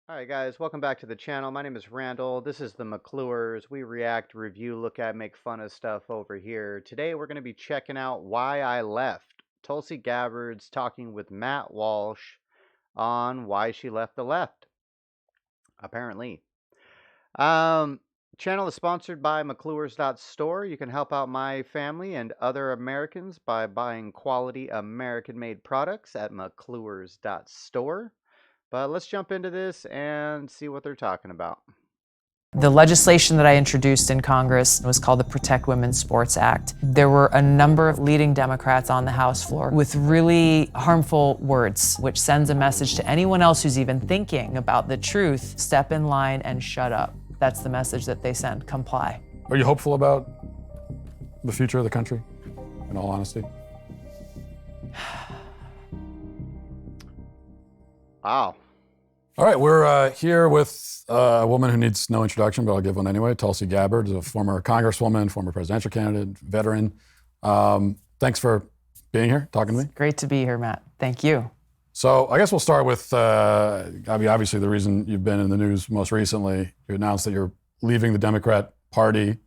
Alright guys, welcome back to the channel. My name is Randall. This is the McClures. We react, review, look at, make fun of stuff over here. Today we're going to be checking out Why I Left. Tulsi Gabbard's talking with Matt Walsh on why she left the left. Apparently. Um, Channel is sponsored by McClures.store. You can help out my family and other Americans by buying quality American-made products at McClures.store. But let's jump into this and see what they're talking about. The legislation that I introduced in Congress was called the Protect Women's Sports Act. There were a number of leading Democrats on the House floor with really harmful words, which sends a message to anyone else who's even thinking about the truth: step in line and shut up. That's the message that they send. Comply. Are you hopeful about the future of the country, in all honesty? Wow. All right, we're here with a woman who needs no introduction, but I'll give one anyway. Tulsi Gabbard is a former congresswoman, former presidential candidate, veteran. Thanks for being here, talking to me. Great to be here, Matt. Thank you. So I guess we'll start with, obviously the reason you've been in the news most recently. You announced that you're leaving the Democrat Party. I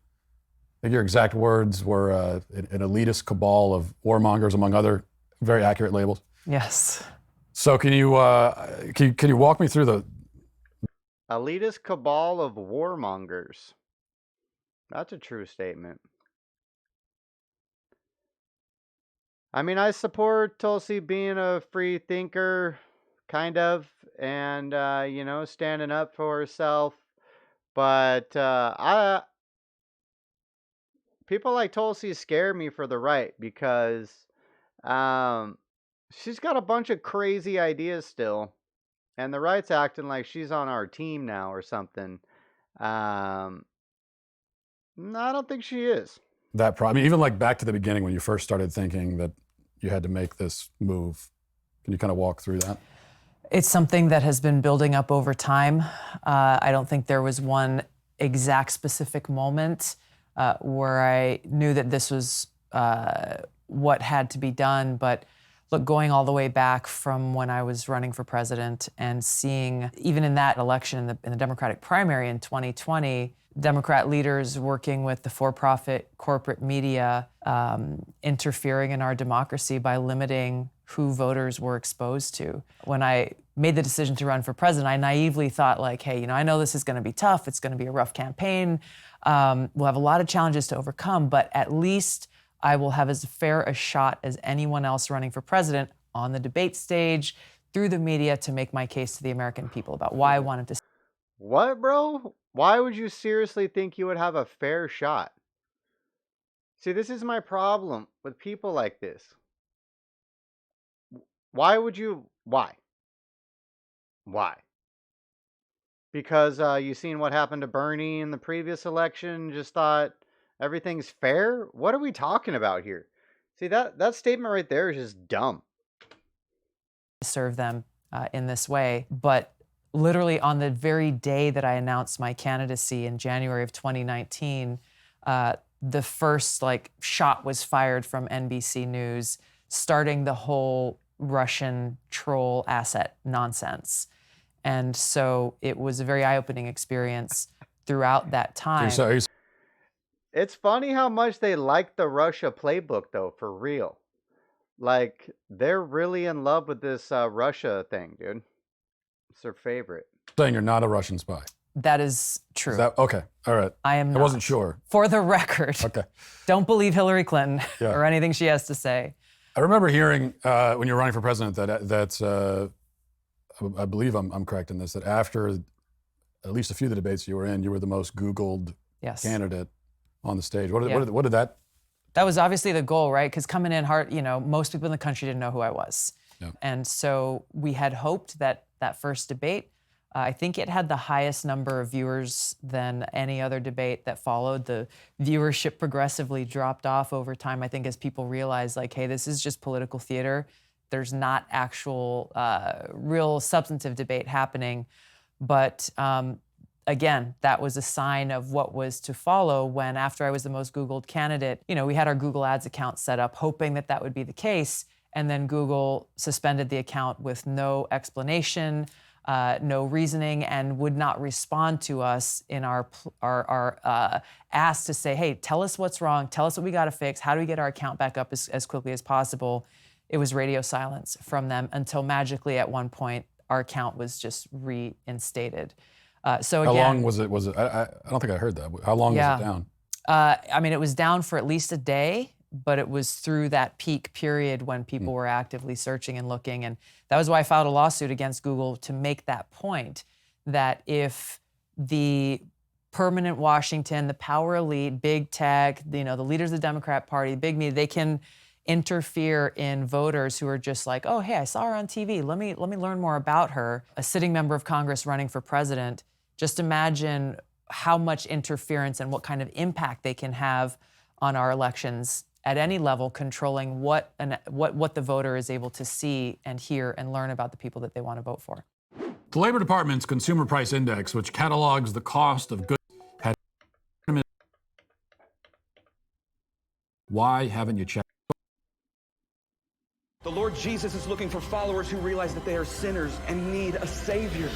think your exact words were an elitist cabal of warmongers, among other very accurate labels. Yes. So can you walk me through the Elitist cabal of warmongers. That's a true statement. I mean, I support Tulsi being a free thinker, kind of, and, standing up for herself. But people like Tulsi scare me for the right because she's got a bunch of crazy ideas still. And the right's acting like she's on our team now or something. No, I don't think she is. that problem? I mean, even like back to the beginning when you first started thinking that you had to make this move. Can you kind of walk through that? It's something that has been building up over time. I don't think there was one exact specific moment where I knew that this was what had to be done. But look, going all the way back from when I was running for president and seeing, even in that election in the Democratic primary in 2020, Democrat leaders working with the for-profit corporate media interfering in our democracy by limiting who voters were exposed to. When I made the decision to run for president, I naively thought like, hey, I know this is going to be tough. It's going to be a rough campaign. We'll have a lot of challenges to overcome, but at least I will have as fair a shot as anyone else running for president on the debate stage, through the media, to make my case to the American people about why I wanted to. What, bro? Why would you seriously think you would have a fair shot? See, this is my problem with people like this. Why would you? Why? Why? Because you seen what happened to Bernie in the previous election, just thought everything's fair? What are we talking about here? See, that statement right there is just dumb. Serve them in this way. But literally on the very day that I announced my candidacy in January of 2019, the first shot was fired from NBC News, starting the whole Russian troll asset nonsense. And so it was a very eye-opening experience throughout that time. It's funny how much they like the Russia playbook, though, for real. Like, they're really in love with this Russia thing, dude. It's their favorite. Saying you're not a Russian spy. That is true. Is that okay? All right. I am not. I wasn't sure. For the record. Okay. Don't believe Hillary Clinton or anything she has to say. I remember hearing when you were running for president that I believe I'm correct in this, that after at least a few of the debates you were in, you were the most Googled candidate on the stage. What did that? That was obviously the goal, right? Because coming in hard, most people in the country didn't know who I was. Yeah. And so we had hoped that that first debate, I think it had the highest number of viewers than any other debate that followed. The viewership progressively dropped off over time, I think, as people realized, like, hey, this is just political theater. There's not actual, real substantive debate happening. But again, that was a sign of what was to follow when, after I was the most Googled candidate, we had our Google Ads account set up, hoping that that would be the case. And then Google suspended the account with no explanation. no reasoning, and would not respond to us in our ask to say, hey, tell us what's wrong, tell us what we got to fix, how do we get our account back up as quickly as possible. It was radio silence from them until magically at one point our account was just reinstated. So again, how long was it? I don't think I heard that. How long was it down? I mean, it was down for at least a day, but it was through that peak period when people were actively searching and looking. And that was why I filed a lawsuit against Google to make that point, that if the permanent Washington, the power elite, big tech, the leaders of the Democrat Party, big media, they can interfere in voters who are just like, oh, hey, I saw her on TV. Let me learn more about her. A sitting member of Congress running for president. Just imagine how much interference and what kind of impact they can have on our elections at any level, controlling what the voter is able to see and hear and learn about the people that they want to vote for. The Labor Department's Consumer Price Index, which catalogs the cost of goods, had. Why haven't you checked? The Lord Jesus is looking for followers who realize that they are sinners and need a Savior.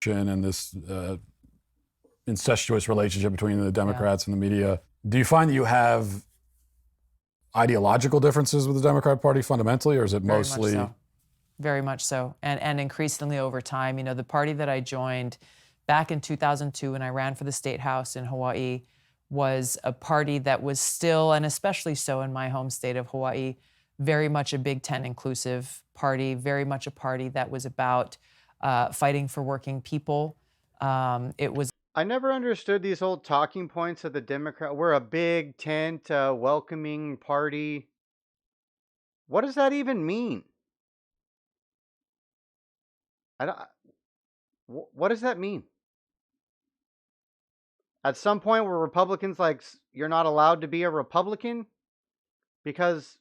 And this incestuous relationship between the Democrats and the media. Do you find that you have ideological differences with the Democrat Party fundamentally, or is it mostly? Very much so. And increasingly over time. The party that I joined back in 2002 when I ran for the state house in Hawaii was a party that was still, and especially so in my home state of Hawaii, very much a Big Ten inclusive party, very much a party that was about fighting for working people. It was. I never understood these old talking points of the Democrat. We're a big tent, welcoming party. What does that even mean? What does that mean? At some point were Republicans like, you're not allowed to be a Republican because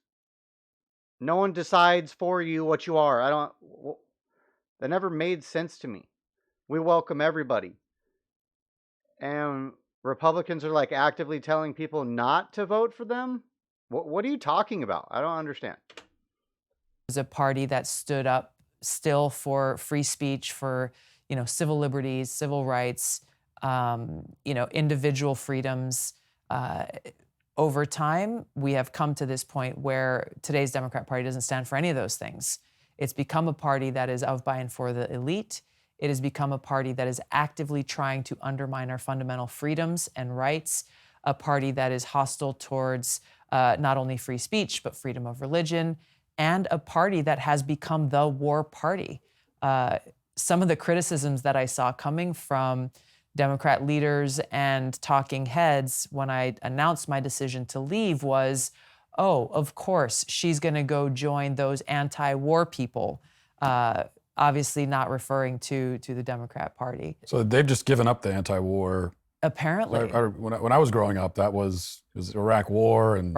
no one decides for you what you are. That never made sense to me. We welcome everybody. And Republicans are like actively telling people not to vote for them? What are you talking about? I don't understand. It was a party that stood up still for free speech, for civil liberties, civil rights, individual freedoms. Over time, we have come to this point where today's Democrat Party doesn't stand for any of those things. It's become a party that is of, by, and for the elite. It has become a party that is actively trying to undermine our fundamental freedoms and rights, a party that is hostile towards not only free speech, but freedom of religion, and a party that has become the war party. Some of the criticisms that I saw coming from Democrat leaders and talking heads when I announced my decision to leave was, oh, of course, she's going to go join those anti-war people, obviously not referring to the Democrat Party. So they've just given up the anti-war. Apparently. When I was growing up, it was Iraq War and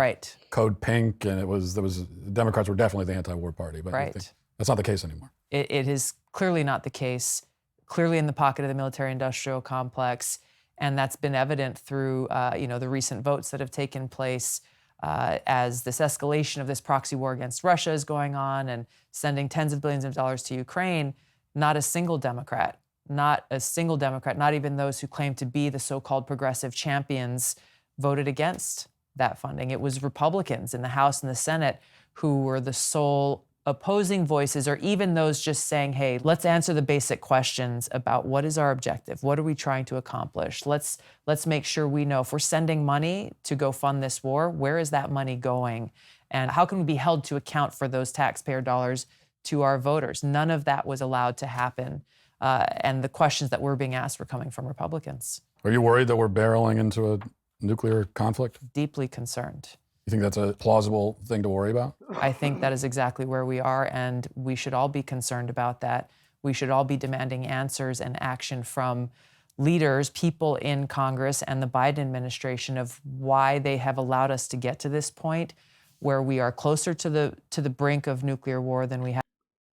Code Pink, and the Democrats were definitely the anti-war party. But I think that's not the case anymore. It is clearly not the case. Clearly in the pocket of the military-industrial complex, and that's been evident through the recent votes that have taken place as this escalation of this proxy war against Russia is going on and sending tens of billions of dollars to Ukraine. Not a single Democrat, not even those who claim to be the so-called progressive champions, voted against that funding. It was Republicans in the House and the Senate who were the sole opposing voices, or even those just saying, hey, let's answer the basic questions about what is our objective? What are we trying to accomplish? Let's make sure we know if we're sending money to go fund this war, where is that money going? And how can we be held to account for those taxpayer dollars to our voters? None of that was allowed to happen. And the questions that were being asked were coming from Republicans. Are you worried that we're barreling into a nuclear conflict? Deeply concerned. You think that's a plausible thing to worry about? I think that is exactly where we are, and we should all be concerned about that. We should all be demanding answers and action from leaders, people in Congress and the Biden administration of why they have allowed us to get to this point where we are closer to the brink of nuclear war than we have.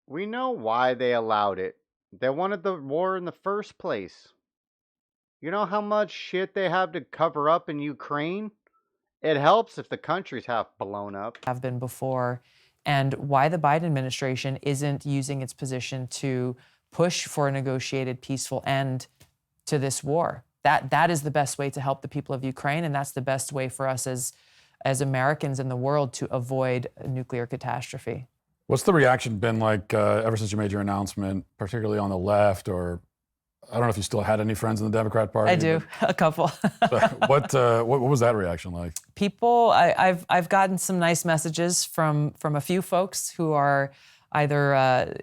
We know why they allowed it. They wanted the war in the first place. You know how much shit they have to cover up in Ukraine? It helps if the country's half blown up. Have been before, and why the Biden administration isn't using its position to push for a negotiated, peaceful end to this war. That is the best way to help the people of Ukraine, and that's the best way for us as Americans in the world to avoid a nuclear catastrophe. What's the reaction been like ever since you made your announcement, particularly on the left, or I don't know if you still had any friends in the Democrat Party? I do, a couple. What was that reaction like? People, I've gotten some nice messages from a few folks who are either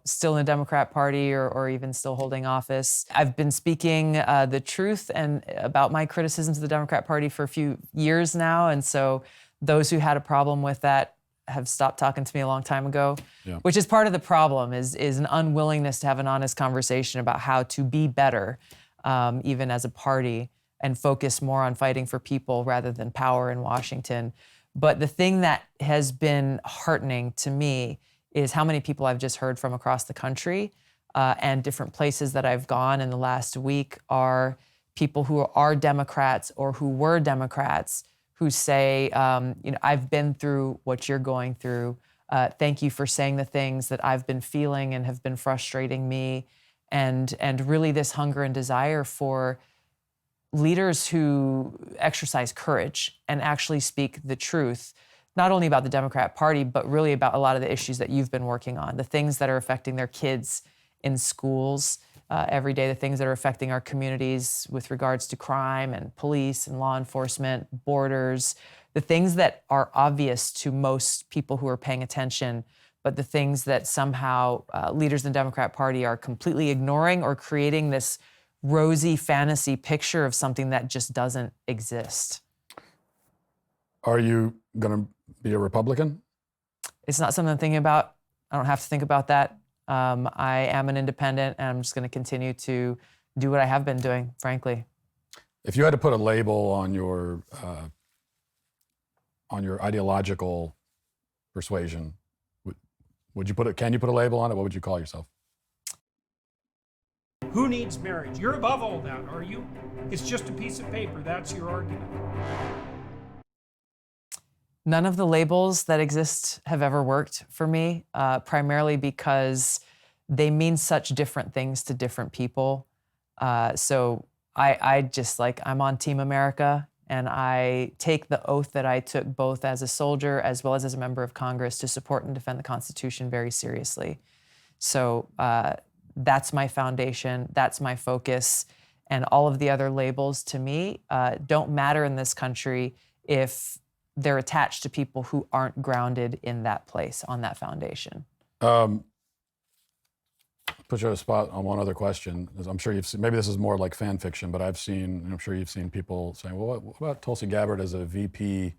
still in the Democrat Party or even still holding office. I've been speaking the truth and about my criticisms of the Democrat Party for a few years now, and so those who had a problem with that have stopped talking to me a long time ago, which is part of the problem, is an unwillingness to have an honest conversation about how to be better, even as a party, and focus more on fighting for people rather than power in Washington. But the thing that has been heartening to me is how many people I've just heard from across the country and different places that I've gone in the last week are people who are Democrats or who were Democrats who say, I've been through what you're going through. Thank you for saying the things that I've been feeling and have been frustrating me. And really this hunger and desire for leaders who exercise courage and actually speak the truth, not only about the Democrat Party, but really about a lot of the issues that you've been working on, the things that are affecting their kids in schools every day, the things that are affecting our communities with regards to crime and police and law enforcement, borders, the things that are obvious to most people who are paying attention, but the things that somehow leaders in the Democrat Party are completely ignoring or creating this rosy fantasy picture of something that just doesn't exist. Are you going to be a Republican? It's not something I'm thinking about. I don't have to think about that. I am an independent, and I'm just going to continue to do what I have been doing, frankly. If you had to put a label on your ideological persuasion, would you put it? Can you put a label on it? What would you call yourself? Who needs marriage? You're above all that, are you? It's just a piece of paper. That's your argument. None of the labels that exist have ever worked for me, primarily because they mean such different things to different people. So I just I'm on Team America, and I take the oath that I took both as a soldier as well as a member of Congress to support and defend the Constitution very seriously. So that's my foundation, that's my focus, and all of the other labels to me don't matter in this country if they're attached to people who aren't grounded in that place, on that foundation. Put you on a spot on one other question. I'm sure you've seen, maybe this is more like fan fiction, but I'm sure you've seen people saying, well, what about Tulsi Gabbard as a VP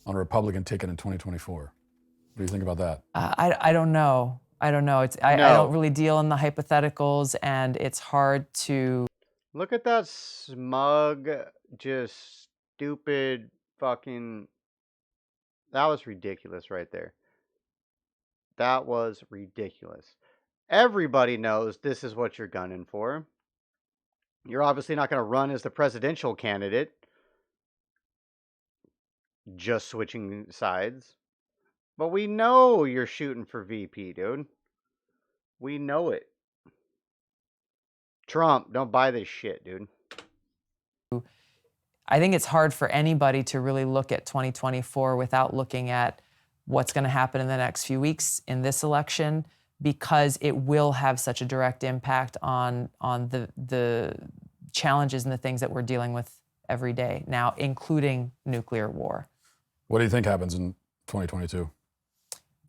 on a Republican ticket in 2024? What do you think about that? I don't know. I don't really deal in the hypotheticals, and it's hard to... Look at that smug, just stupid fucking... That was ridiculous right there. That was ridiculous. Everybody knows this is what you're gunning for. You're obviously not going to run as the presidential candidate. Just switching sides. But we know you're shooting for VP, dude. We know it. Trump, don't buy this shit, dude. I think it's hard for anybody to really look at 2024 without looking at what's going to happen in the next few weeks in this election, because it will have such a direct impact on the challenges and the things that we're dealing with every day now, including nuclear war. What do you think happens in 2022?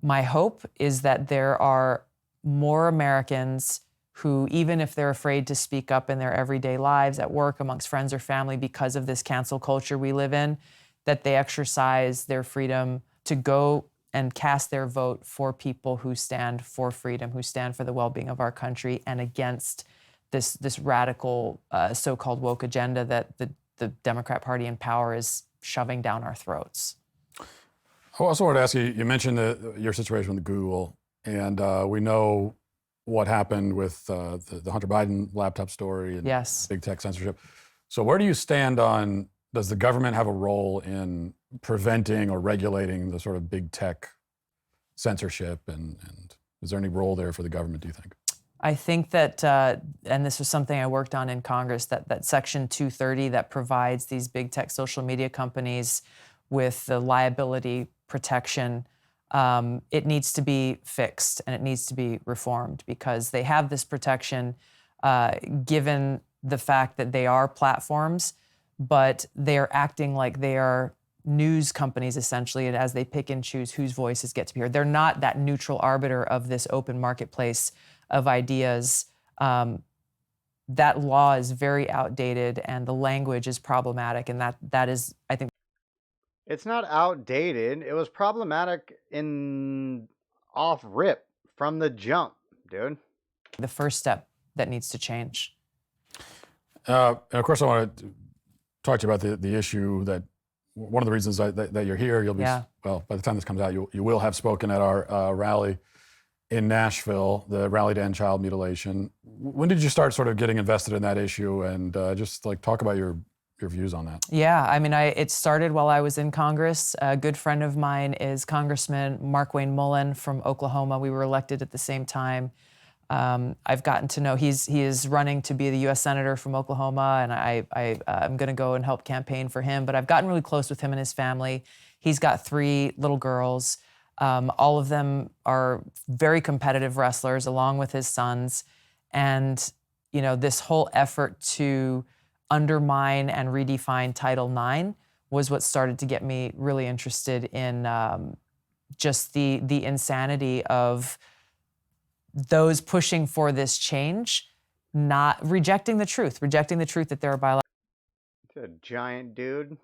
My hope is that there are more Americans who, even if they're afraid to speak up in their everyday lives, at work, amongst friends or family, because of this cancel culture we live in, that they exercise their freedom to go and cast their vote for people who stand for freedom, who stand for the well-being of our country, and against this radical so-called woke agenda that the Democrat Party in power is shoving down our throats. I also wanted to ask you, you mentioned your situation with Google, and we know what happened with the Hunter Biden laptop story and Yes. big tech censorship. So where do you stand on, does the government have a role in preventing or regulating the sort of big tech censorship, and is there any role there for the government, do you think? I think that, and this was something I worked on in Congress, that Section 230 that provides these big tech social media companies with the liability protection, it needs to be fixed and it needs to be reformed because they have this protection given the fact that they are platforms, but they are acting like they are news companies essentially, and as they pick and choose whose voices get to be heard. They're not that neutral arbiter of this open marketplace of ideas. That law is very outdated and the language is problematic, and that is, I think, It's not outdated. It was problematic in off rip from the jump, dude. the first step that needs to change. And of course, I want to talk to you about the issue that one of the reasons that you're here, you'll be, well, by the time this comes out, you will have spoken at our rally in Nashville, the Rally to End Child Mutilation. When did you start sort of getting invested in that issue, and just like talk about your views on that? Yeah, I mean, it started while I was in Congress. A good friend of mine is Congressman Markwayne Mullin from Oklahoma. We were elected at the same time. I've gotten to know, he is running to be the U.S. Senator from Oklahoma, and I'm going to go and help campaign for him. But I've gotten really close with him and his family. He's got 3 little girls. All of them are very competitive wrestlers, along with his sons. And, you know, this whole effort to undermine and redefine Title IX was what started to get me really interested in just the insanity of those pushing for this change, not rejecting the truth that there are It's a giant dude.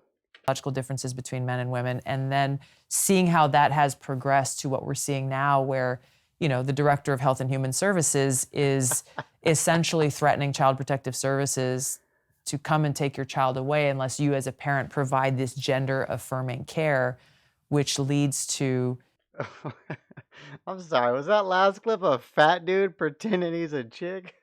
biological differences between men and women, and then seeing how that has progressed to what we're seeing now, where, you know, the Director of Health and Human Services is essentially threatening Child Protective Services to come and take your child away unless you as a parent provide this gender affirming care, which leads to I'm sorry, was that last clip a fat dude pretending he's a chick?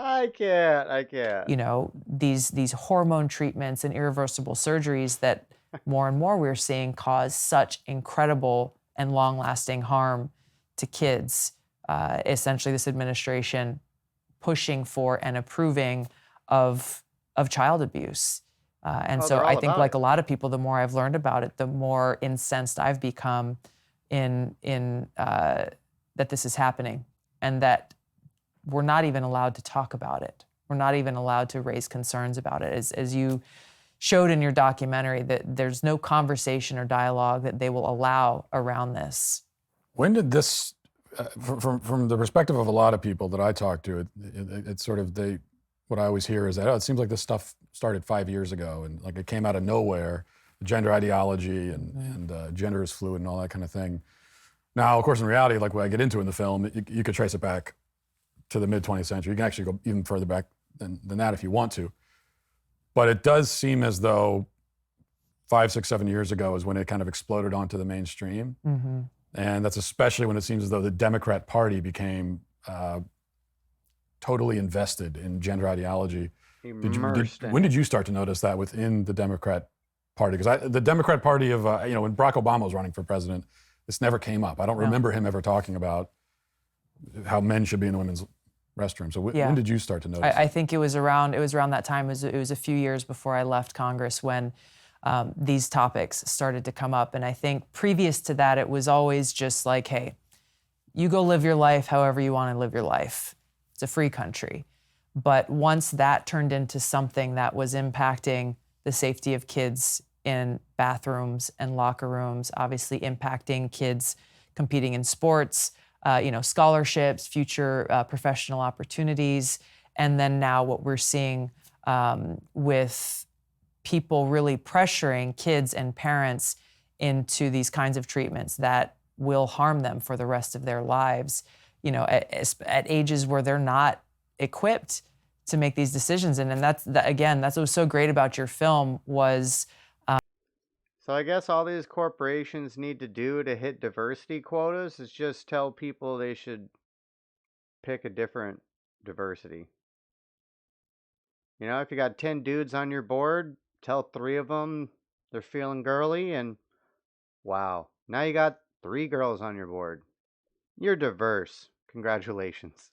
I can't. you know, these hormone treatments and irreversible surgeries that more and more we're seeing cause such incredible and long-lasting harm to kids. Essentially, this administration pushing for and approving of child abuse. And so I think, like a lot of people, the more I've learned about it, the more incensed I've become in that this is happening, and that we're not even allowed to talk about it. We're not even allowed to raise concerns about it. As you showed in your documentary, that there's no conversation or dialogue that they will allow around this. When did this, from the perspective of a lot of people that I talk to, it's sort of what I always hear is that, oh, it seems like this stuff started 5 years ago, and like it came out of nowhere, gender ideology and gender is fluid and all that kind of thing. Now, of course, in reality, like what I get into in the film, you could trace it back to the mid-20th century. You can actually go even further back than that if you want to. But it does seem as though 5, 6, 7 years ago is when it kind of exploded onto the mainstream. Mm-hmm. And that's especially when it seems as though the Democrat Party became totally invested in gender ideology. When did you start to notice that within the Democrat Party? Because the Democrat Party of, when Barack Obama was running for president, this never came up. I don't remember him ever talking about how men should be in the women's restroom. So when did you start to notice? I think it was around that time. It was a few years before I left Congress when these topics started to come up. And I think previous to that, it was always just like, hey, you go live your life however you want to live your life. It's a free country. But once that turned into something that was impacting the safety of kids in bathrooms and locker rooms, obviously impacting kids competing in sports, scholarships, future professional opportunities, and then now what we're seeing with people really pressuring kids and parents into these kinds of treatments that will harm them for the rest of their lives, at ages where they're not equipped to make these decisions. And that's what was so great about your film was. So I guess all these corporations need to do to hit diversity quotas is just tell people they should pick a different diversity. You know, if you got 10 dudes on your board, tell 3 of them they're feeling girly, and wow, now you got 3 girls on your board. You're diverse. Congratulations.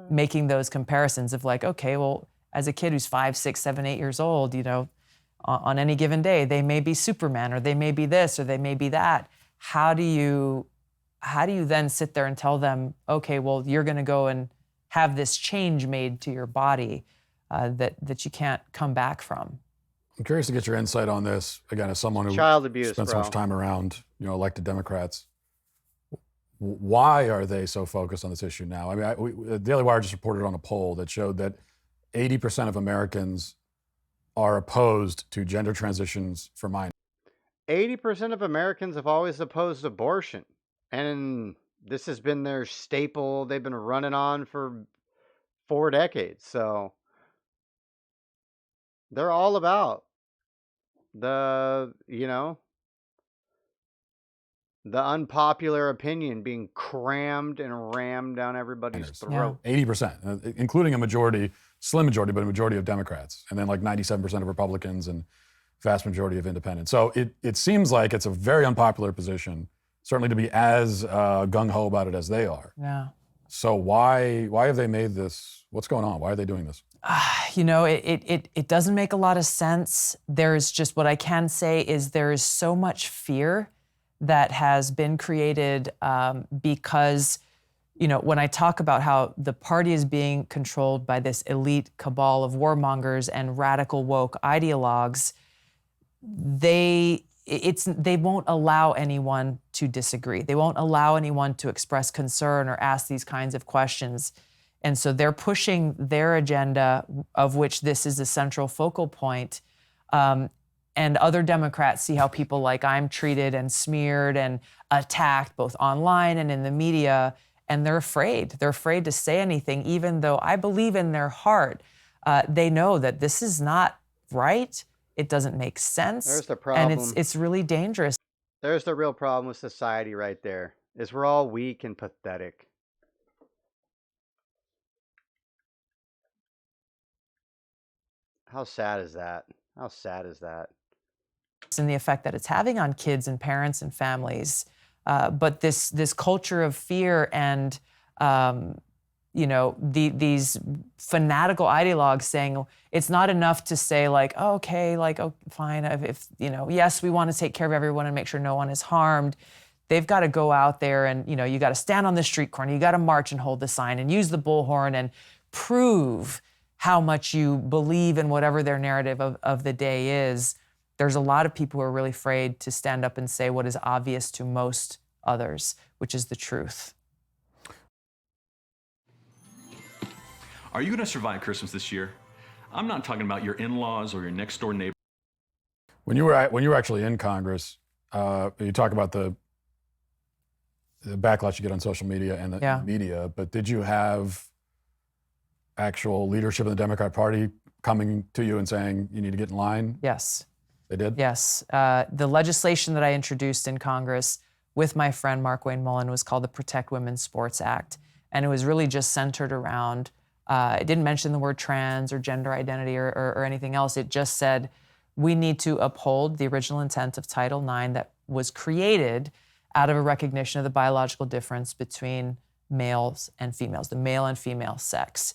Making those comparisons of like, okay, well, as a kid who's 5, 6, 7, 8 years old, you know, on any given day, they may be Superman, or they may be this, or they may be that. How do you then sit there and tell them, okay, well, you're going to go and have this change made to your body that you can't come back from? I'm curious to get your insight on this, again, as someone who Child abuse, spent so bro. much time around, you know, elected Democrats. Why are they so focused on this issue now? I mean, the Daily Wire just reported on a poll that showed that 80% of Americans are opposed to gender transitions for minors. 80% of Americans have always opposed abortion. And this has been their staple they've been running on for 4 decades. So they're all about the, you know, the unpopular opinion being crammed and rammed down everybody's throat. 80%, including a majority, slim majority, but a majority of Democrats, and then like 97% of Republicans and vast majority of independents. So it seems like it's a very unpopular position, certainly to be as gung-ho about it as they are. Yeah. So why have they made this? What's going on? Why are they doing this? You know, it doesn't make a lot of sense. There's just, what I can say is there is so much fear that has been created because, you know, when I talk about how the party is being controlled by this elite cabal of warmongers and radical woke ideologues, they won't allow anyone to disagree. They won't allow anyone to express concern or ask these kinds of questions. And so they're pushing their agenda, of which this is a central focal point. And other Democrats see how people like I'm treated and smeared and attacked both online and in the media, and they're afraid. They're afraid to say anything, even though I believe in their heart, they know that this is not right. It doesn't make sense. There's the problem. And it's really dangerous. There's the real problem with society right there, is we're all weak and pathetic. How sad is that? How sad is that? And the effect that it's having on kids and parents and families. But this culture of fear and you know, these fanatical ideologues saying it's not enough to say like, oh, okay, like, oh, fine, if you know, yes, we want to take care of everyone and make sure no one is harmed. They've got to go out there and, you know, you got to stand on the street corner, you got to march and hold the sign and use the bullhorn and prove how much you believe in whatever their narrative of the day is. There's a lot of people who are really afraid to stand up and say what is obvious to most others, which is the truth. Are you going to survive Christmas this year? I'm not talking about your in-laws or your next-door neighbor. When you were actually in Congress, you talk about the backlash you get on social media and the media, but did you have actual leadership in the Democrat Party coming to you and saying you need to get in line? Yes. They did? Yes. The legislation that I introduced in Congress with my friend Mark Wayne Mullen was called the Protect Women's Sports Act. And it was really just centered around, it didn't mention the word trans or gender identity or anything else. It just said we need to uphold the original intent of Title IX that was created out of a recognition of the biological difference between males and females, the male and female sex.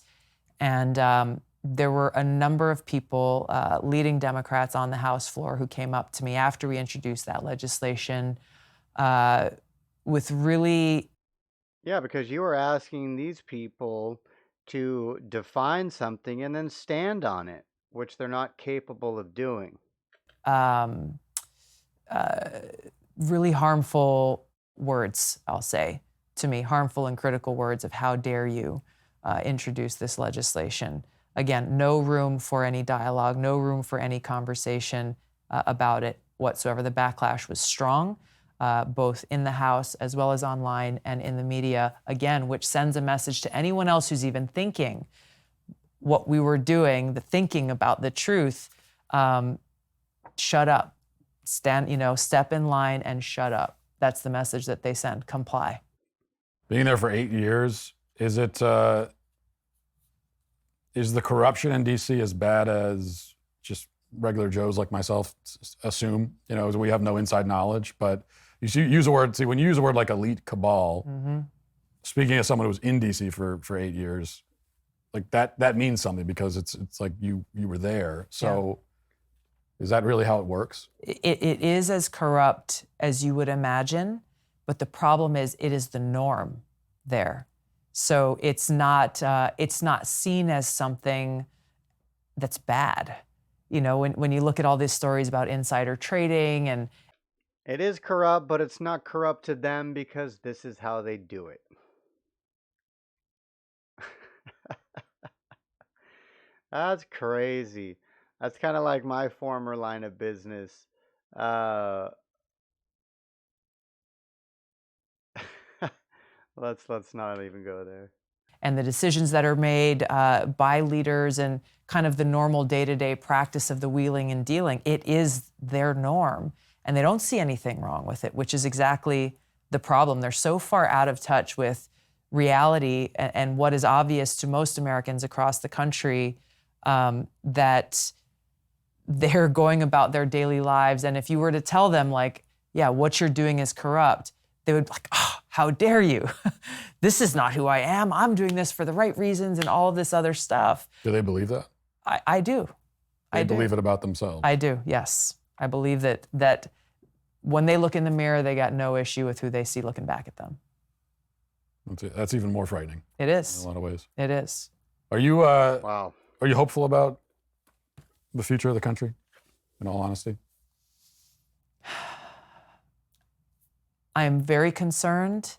And there were a number of people, leading Democrats on the House floor, who came up to me after we introduced that legislation with really... Yeah, because you were asking these people to define something and then stand on it, which they're not capable of doing. Really harmful words, I'll say, to me, harmful and critical words of how dare you introduce this legislation. Again, no room for any dialogue, no room for any conversation about it whatsoever. The backlash was strong, both in the House as well as online and in the media, again, which sends a message to anyone else who's even thinking what we were doing, the thinking about the truth. Shut up. Step in line and shut up. That's the message that they send. Comply. Being there for 8 years, Is it is the corruption in DC as bad as just regular Joes like myself assume? You know, we have no inside knowledge, but you use a word. See, when you use a word like elite cabal, speaking as someone who was in DC for 8 years, like that means something because it's like you were there. So is that really how it works? It is as corrupt as you would imagine, but the problem is it is the norm there. So it's not seen as something that's bad. You know, when you look at all these stories about insider trading and It is corrupt, but it's not corrupt to them because this is how they do it. That's crazy. That's kind of like my former line of business. Uh, let's not even go there. and the decisions that are made by leaders and kind of the normal day-to-day practice of the wheeling and dealing, it is their norm. And they don't see anything wrong with it, which is exactly the problem. They're so far out of touch with reality and what is obvious to most Americans across the country that they're going about their daily lives. And if you were to tell them, like, yeah, what you're doing is corrupt, they would be like, oh, how dare you? This is not who I am. I'm doing this for the right reasons and all of this other stuff. Do they believe that? I do. They believe it about themselves. I do, yes. I believe that when they look in the mirror, they got no issue with who they see looking back at them. That's even more frightening. It is. In a lot of ways. It is. Are you Wow. Are you hopeful about the future of the country, in all honesty? I am very concerned,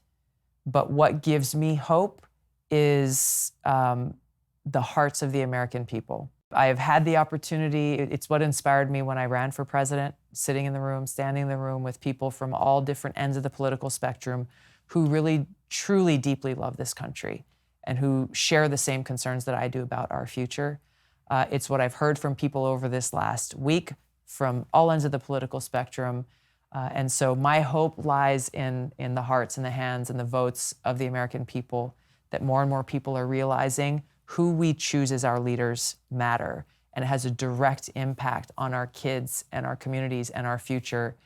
but what gives me hope is the hearts of the American people. I have had the opportunity, it's what inspired me when I ran for president, sitting in the room, standing in the room with people from all different ends of the political spectrum who really, truly, deeply love this country and who share the same concerns that I do about our future. It's what I've heard from people over this last week from all ends of the political spectrum. And so my hope lies in the hearts and the hands and the votes of the American people, that more and more people are realizing who we choose as our leaders matter. And it has a direct impact on our kids and our communities and our future.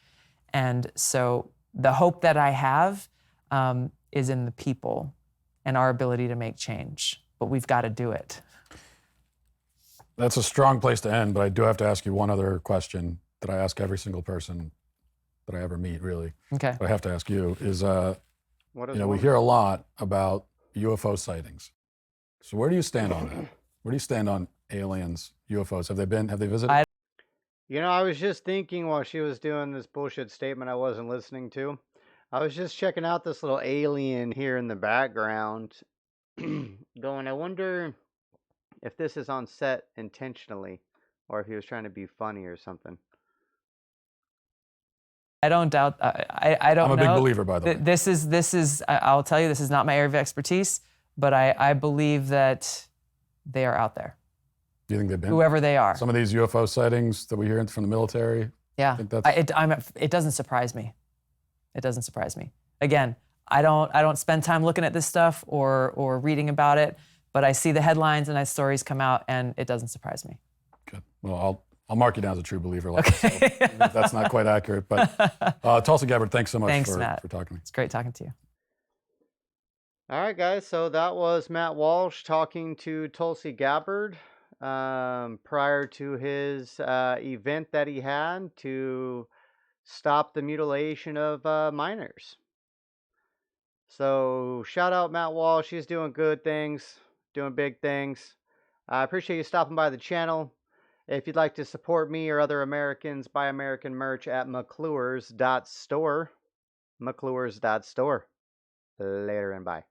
And so the hope that I have is in the people and our ability to make change. But we've got to do it. That's a strong place to end, but I do have to ask you one other question that I ask every single person that I ever meet, really. Okay. But I have to ask you is, What is we hear a lot about UFO sightings. So where do you stand on that? Where do you stand on aliens, UFOs? Have they visited? You know, I was just thinking while she was doing this bullshit statement I wasn't listening to. I was just checking out this little alien here in the background, going, I wonder if this is on set intentionally or if he was trying to be funny or something. I don't doubt. I don't know. I'm a big believer, by the way. This is. I'll tell you, this is not my area of expertise, but I believe that they are out there. Do you think they've been? Whoever they are. Some of these UFO sightings that we hear from the military. Yeah. I think that's... It doesn't surprise me. It doesn't surprise me. Again, I don't spend time looking at this stuff or reading about it, but I see the headlines and stories come out, and it doesn't surprise me. Good. Well, I'll mark you down as a true believer. Like myself. If that's not quite accurate, but Tulsi Gabbard, thanks so much for talking to me. It's great talking to you. All right, guys. So that was Matt Walsh talking to Tulsi Gabbard prior to his event that he had to stop the mutilation of minors. So shout out Matt Walsh. He's doing good things, doing big things. I appreciate you stopping by the channel. If you'd like to support me or other Americans, buy American merch at McClures.store. McClures.store. Later and bye.